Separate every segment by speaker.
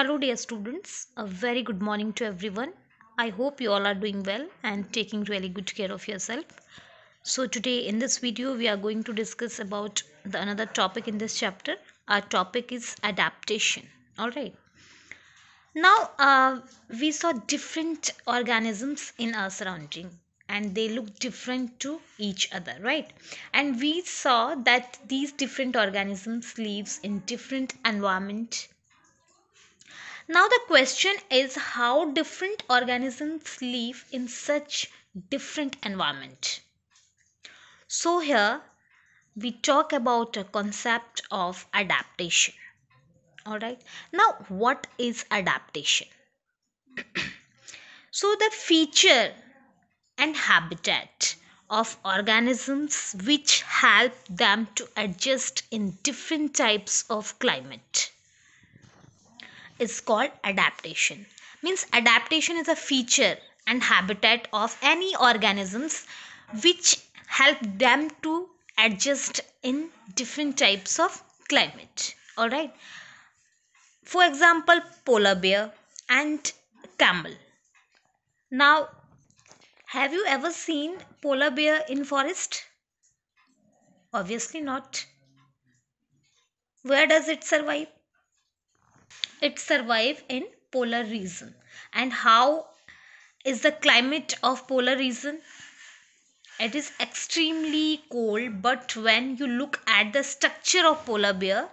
Speaker 1: Hello, dear students. A very good morning to everyone. I hope you all are doing well and taking really good care of yourself. So, today in this video, we are going to discuss about another topic in this chapter. Our topic is adaptation. All right. Now, we saw different organisms in our surrounding and they look different to each other, right? And we saw that these different organisms lives in different environment. Now, the question is how different organisms live in such different environment. So, here we talk about a concept of adaptation. All right. Now, what is adaptation? So, the feature and habitat of organisms which help them to adjust in different types of climate is called adaptation. Means adaptation is a feature and habitat of any organisms which help them to adjust in different types of climate. All right. For example, polar bear and camel. Now, have you ever seen polar bear in forest? Obviously not. Where does it survive? It survive in polar region. And how is the climate of polar region? It is extremely cold, but when you look at the structure of polar bear,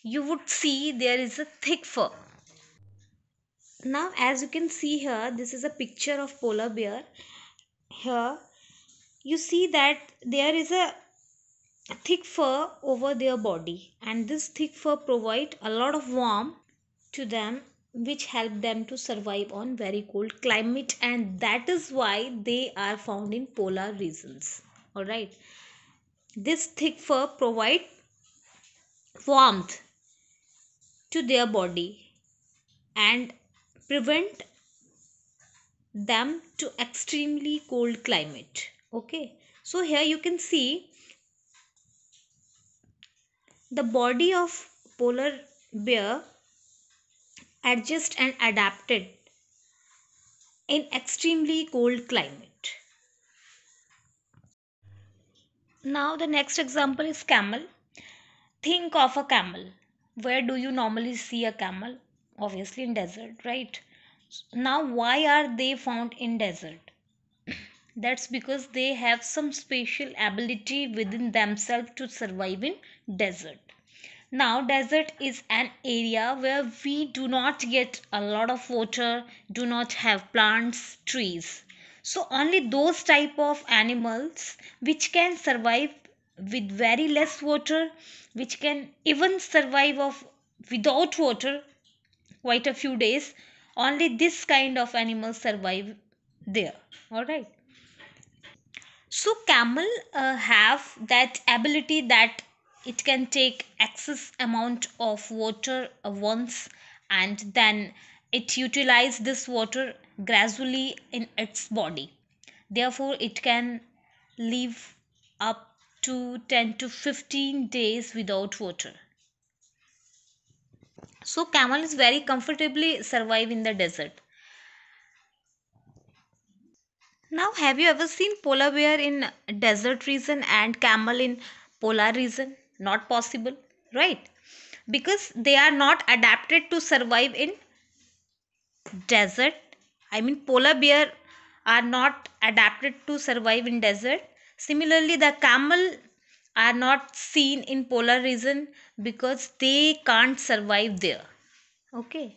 Speaker 1: you would see there is a thick fur. Now, as you can see here, this is a picture of polar bear. Here, you see that there is a thick fur over their body, and this thick fur provide a lot of warmth to them which help them to survive on very cold climate, and that is why they are found in polar regions. All right, this thick fur provide warmth to their body and prevent them to extremely cold climate. Okay, so here you can see the body of polar bear adjust and adapted in extremely cold climate. Now the next example is camel. Think of a camel. Where do you normally see a camel? Obviously in desert, right? Now why are they found in desert? That's because they have some special ability within themselves to survive in desert. Now desert is an area where we do not get a lot of water, do not have plants, trees. So only those type of animals which can survive with very less water, which can even survive of without water quite a few days, only this kind of animals survive there. All right. So camel have that ability that it can take excess amount of water once, and then it utilize this water gradually in its body. Therefore, it can live up to 10 to 15 days without water. So camel is very comfortably survive in the desert. Now, have you ever seen polar bear in desert region and camel in polar region? Not possible, right? Because they are not adapted to survive in desert. I mean, polar bear are not adapted to survive in desert. Similarly, the camel are not seen in polar region because they can't survive there. Okay.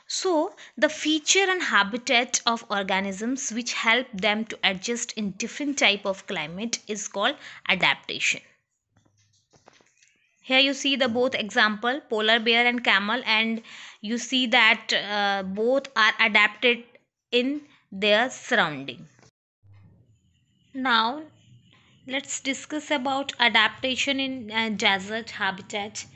Speaker 1: So, the feature and habitat of organisms which help them to adjust in different type of climate is called adaptation. Here you see the both example polar bear and camel, and you see that both are adapted in their surrounding. Now, let's discuss about adaptation in desert habitat.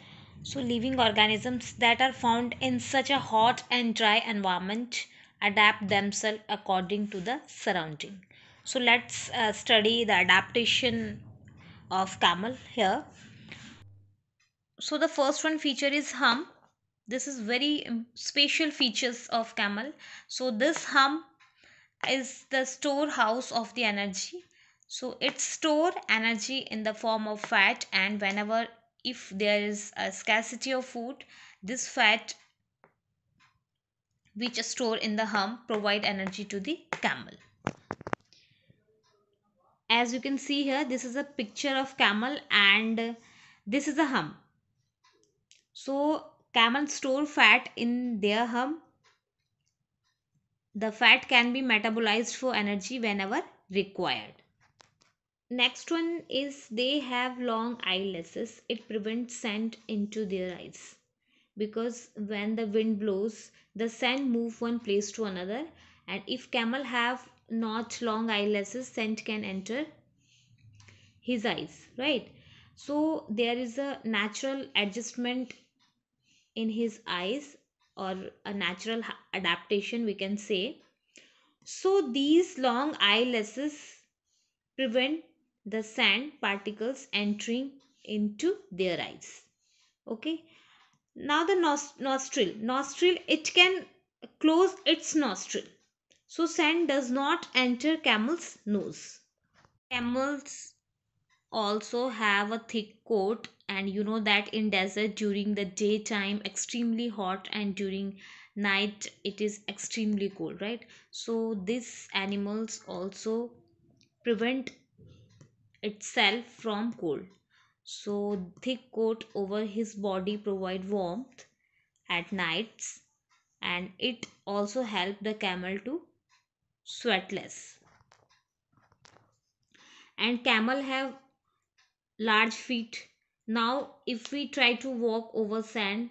Speaker 1: So, living organisms that are found in such a hot and dry environment adapt themselves according to the surrounding. So, let's study the adaptation of camel here. So, the first one feature is hump. This is very special features of camel. So this hump is the storehouse of the energy. So it store energy in the form of fat, and whenever if there is a scarcity of food, this fat which are stored in the hump provide energy to the camel. As you can see here, this is a picture of camel, and this is a hump. So camels store fat in their hump. The fat can be metabolized for energy whenever required. Next one is they have long eyelashes. It prevents sand into their eyes, because when the wind blows, the sand move one place to another, and if camel have not long eyelashes, sand can enter his eyes, right? So there is a natural adjustment in his eyes, or a natural adaptation we can say. So these long eyelashes prevent the sand particles entering into their eyes. Okay. Now the nostril, it can close its nostril, so sand does not enter camel's nose. Camels also have a thick coat, and you know that in desert during the daytime extremely hot, and during night it is extremely cold, right? So these animals also prevent itself from cold. So thick coat over his body provide warmth at nights, and it also help the camel to sweat less. And camel have large feet. Now if we try to walk over sand,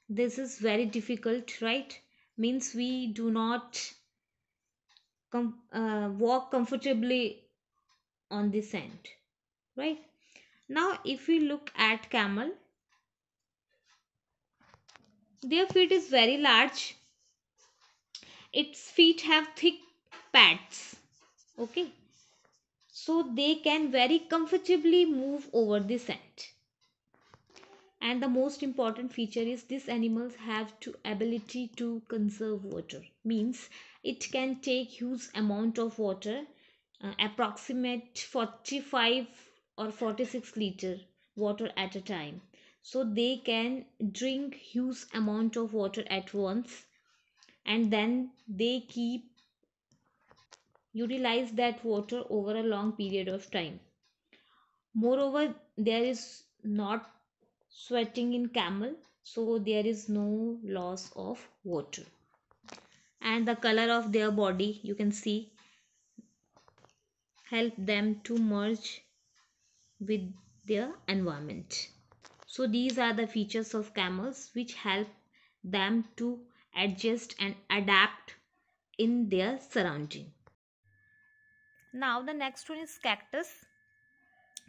Speaker 1: this is very difficult, right? Means we do not walk comfortably on the sand, right? Now if we look at camel, their feet is very large. Its feet have thick pads, okay, so they can very comfortably move over the sand. And the most important feature is these animals have to ability to conserve water, means it can take huge amount of water, approximate 45 or 46 liter water at a time. So they can drink huge amount of water at once, and then they keep utilize that water over a long period of time. Moreover, there is not sweating in camel, so there is no loss of water. And the color of their body, you can see, help them to merge with their environment. So these are the features of camels which help them to adjust and adapt in their surrounding. Now the next one is cactus.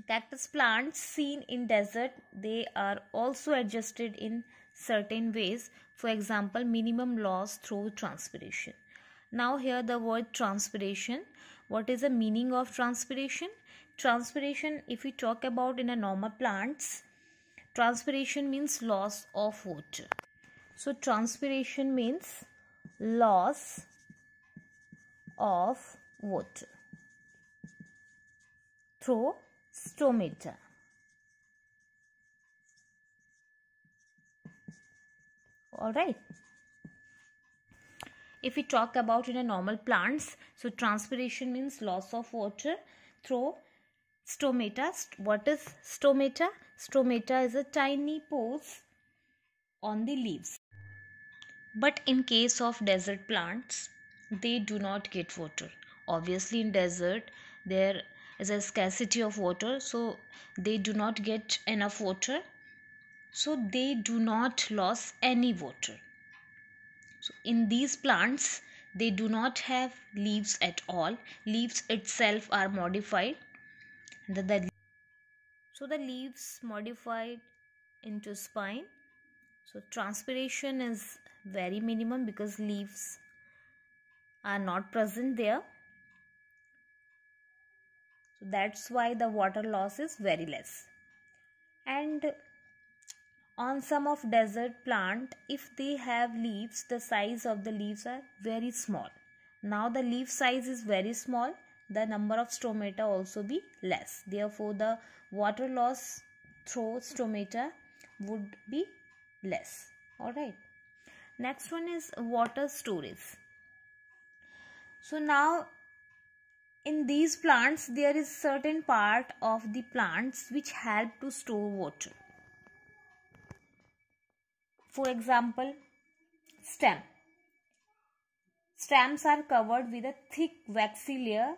Speaker 1: Cactus plants seen in desert, they are also adjusted in certain ways. For example, minimum loss through transpiration. Now here the word transpiration. What is the meaning of transpiration? Transpiration, if we talk about in a normal plants, transpiration means loss of water. So transpiration means loss of water through stomata. All right. If we talk about in a normal plants, so transpiration means loss of water through stomata. What is stomata? Stomata is a tiny pores on the leaves. But in case of desert plants, they do not get water. Obviously in desert there is a scarcity of water, so they do not get enough water, so they do not lose any water. So in these plants, they do not have leaves at all. Leaves itself are modified. So the leaves modified into spine. So transpiration is very minimum because leaves are not present there. So that's why the water loss is very less. And On some of desert plant, if they have leaves, the size of the leaves are very small. Now the leaf size is very small, the number of stomata also be less. Therefore, the water loss through stomata would be less. Alright. Next one is water storage. So now in these plants there is certain part of the plants which help to store water. For example, stem. Stems are covered with a thick waxy layer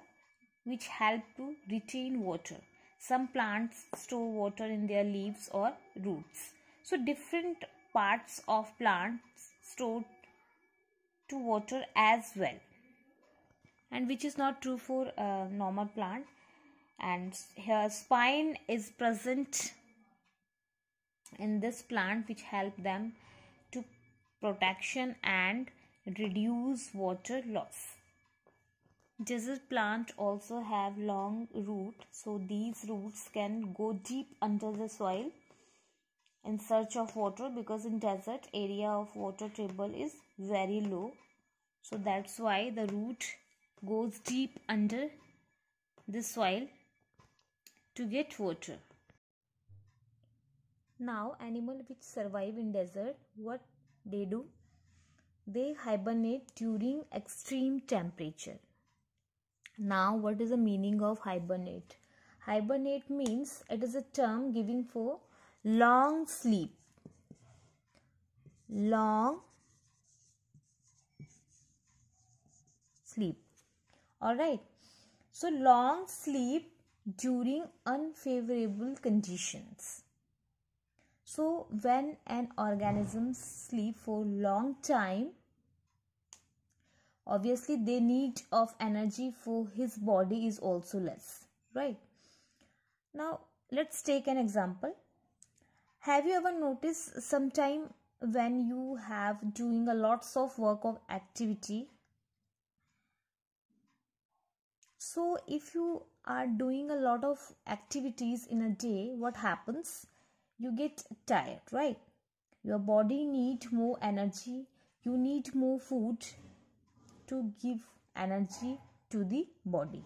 Speaker 1: which help to retain water. Some plants store water in their leaves or roots. So different parts of plants store to water as well, and which is not true for a normal plant. And here spine is present in this plant which help them to protection and reduce water loss. Desert plant also have long root, so these roots can go deep under the soil in search of water, because in desert area of water table is very low, so that's why the root goes deep under the soil to get water. Now animal which survive in desert, what they do? They hibernate during extreme temperature. Now what is the meaning of hibernate? Hibernate means it is a term giving for long sleep. Long sleep. Alright. So long sleep during unfavorable conditions. So when an organism sleep for long time, obviously the need of energy for his body is also less, right? Now let's take an example. Have you ever noticed sometime when you have doing a lots of work of activity? So if you are doing a lot of activities in a day, what happens? You get tired, right? Your body need more energy. You need more food to give energy to the body.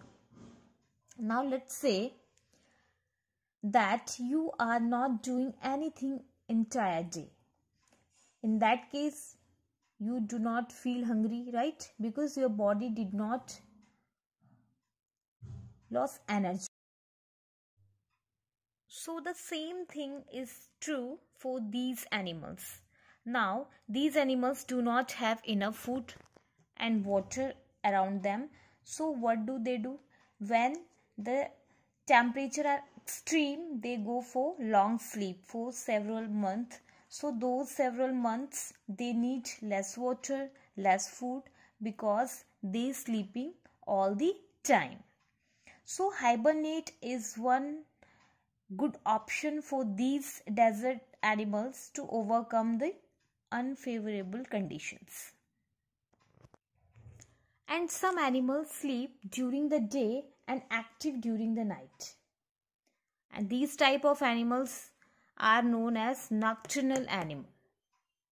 Speaker 1: Now let's say that you are not doing anything entire day. In that case, you do not feel hungry, right? Because your body did not lose energy. So the same thing is true for these animals. Now these animals do not have enough food and water around them. So what do? When the temperature are extreme, they go for long sleep for several months. So those several months they need less water, less food, because they sleeping all the time. So hibernate is one good option for these desert animals to overcome the unfavorable conditions. And some animals sleep during the day and active during the night. And these type of animals are known as nocturnal animals.